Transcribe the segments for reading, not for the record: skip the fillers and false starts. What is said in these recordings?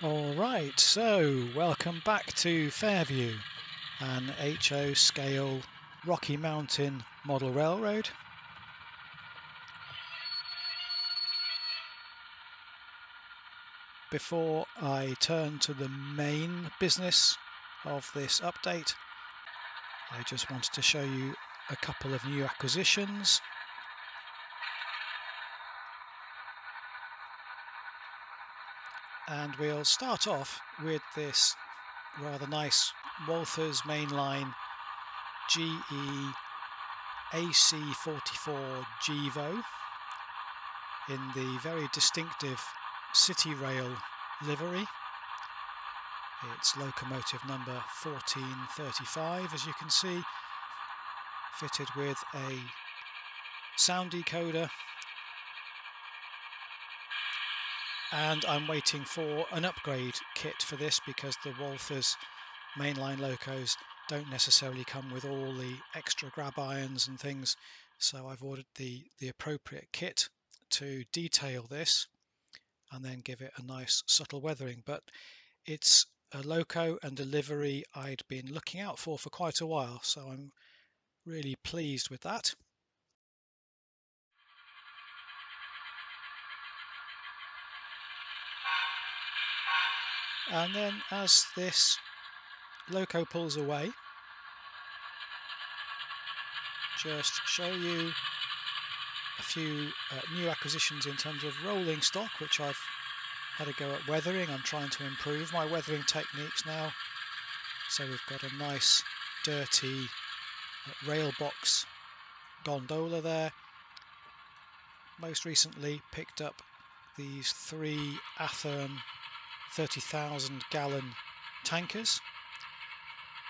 Alright, so welcome back to Fairview, an HO scale Rocky Mountain model railroad. Before I turn to the main business of this update, I just wanted to show you a couple of new acquisitions. And we'll start off with this rather nice Walthers mainline GE ES44 GEVO in the very distinctive Citirail livery. It's locomotive number 1435, as you can see, fitted with a sound decoder, and I'm waiting for an upgrade kit for this because the Walthers mainline locos don't necessarily come with all the extra grab irons and things, so I've ordered the appropriate kit to detail this and then give it a nice subtle weathering. But it's a loco and a livery I'd been looking out for quite a while, so I'm really pleased with that. And then as this loco pulls away, just show you a few new acquisitions in terms of rolling stock, which I've had a go at weathering. I'm trying to improve my weathering techniques now. So we've got a nice dirty rail box gondola there. Most recently picked up these 3 Atherm 30,000 gallon tankers.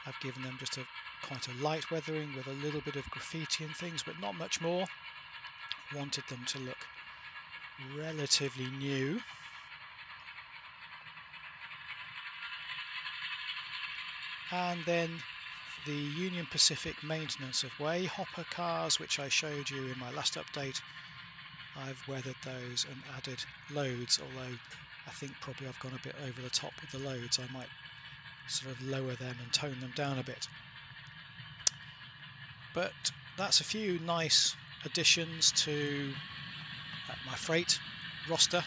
I've given them just quite a light weathering with a little bit of graffiti and things, but not much more. Wanted them to look relatively new. And then the Union Pacific maintenance of way hopper cars, which I showed you in my last update. I've weathered those and added loads, although I think probably I've gone a bit over the top with the loads. I might sort of lower them and tone them down a bit. But that's a few nice additions to my freight roster.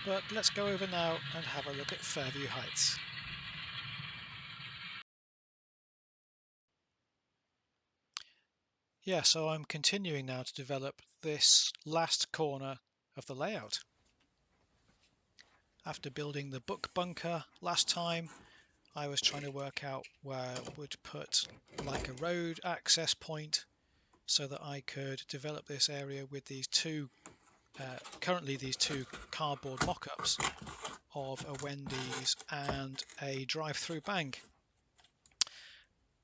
But let's go over now and have a look at Fairview Heights. Yeah, so I'm continuing now to develop this last corner of the layout. After building the book bunker last time, I was trying to work out where I would put like a road access point so that I could develop this area with these two, currently these 2 cardboard mock-ups of a Wendy's and a drive-through bank.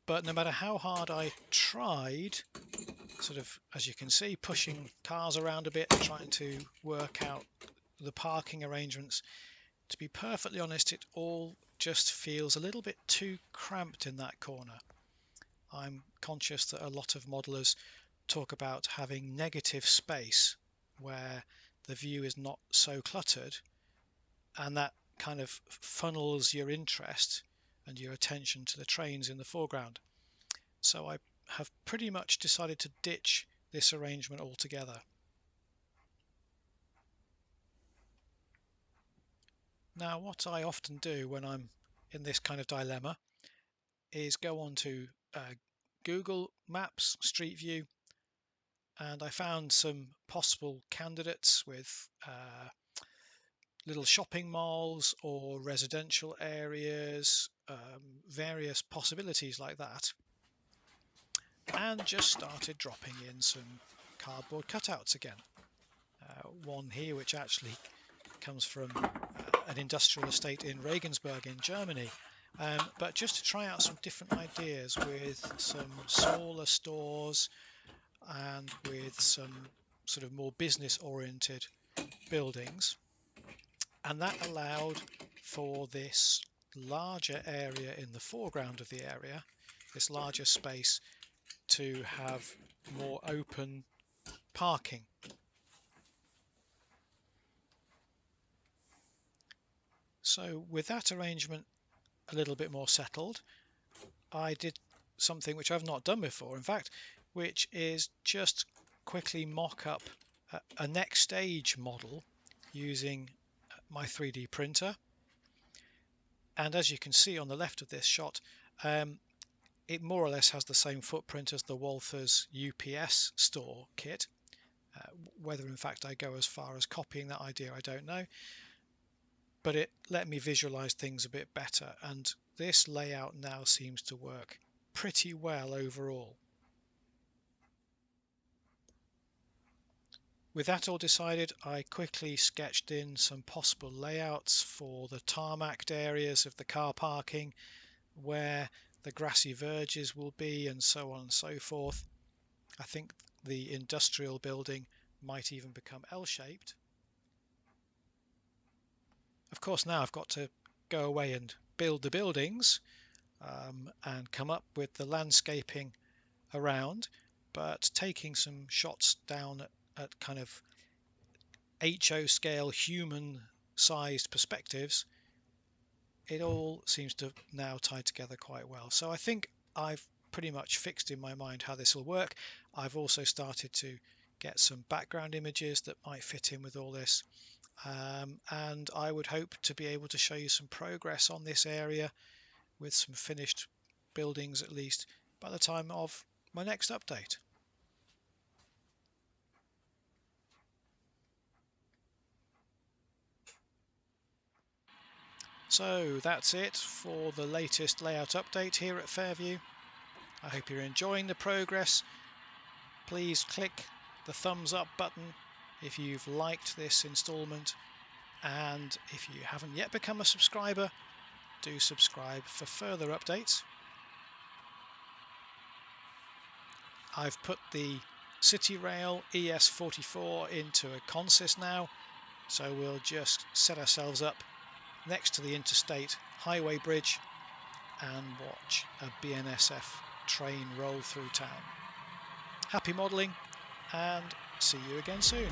But no matter how hard I tried, sort of, as you can see, pushing cars around a bit, trying to work out the parking arrangements, to be perfectly honest, it all just feels a little bit too cramped in that corner. I'm conscious that a lot of modelers talk about having negative space where the view is not so cluttered, and that kind of funnels your interest and your attention to the trains in the foreground. So I have pretty much decided to ditch this arrangement altogether. Now, what I often do when I'm in this kind of dilemma is go on to Google Maps Street View, and I found some possible candidates with little shopping malls or residential areas, various possibilities like that, and just started dropping in some cardboard cutouts again. One here which actually comes from an industrial estate in Regensburg in Germany, but just to try out some different ideas with some smaller stores and with some sort of more business oriented buildings, and that allowed for this larger area in the foreground of the area, this larger space, to have more open parking. So with that arrangement a little bit more settled, I did something which I've not done before, in fact, which is just quickly mock up a next stage model using my 3D printer. And as you can see on the left of this shot, it more or less has the same footprint as the Walthers UPS store kit. Whether in fact I go as far as copying that idea, I don't know, but it let me visualize things a bit better, and this layout now seems to work pretty well overall. With that all decided, I quickly sketched in some possible layouts for the tarmacked areas of the car parking, where the grassy verges will be, and so on and so forth. I think the industrial building might even become L-shaped. Of course, now I've got to go away and build the buildings and come up with the landscaping around, but taking some shots down at kind of HO scale, human sized perspectives, it all seems to now tie together quite well. So I think I've pretty much fixed in my mind how this will work. I've also started to get some background images that might fit in with all this, and I would hope to be able to show you some progress on this area with some finished buildings at least by the time of my next update. So that's it for the latest layout update here at Fairview. I hope you're enjoying the progress. Please click the thumbs up button if you've liked this installment, and if you haven't yet become a subscriber, do subscribe for further updates. I've put the Citirail ES44 into a consist now, so we'll just set ourselves up next to the interstate highway bridge and watch a BNSF train roll through town. Happy modelling, and see you again soon.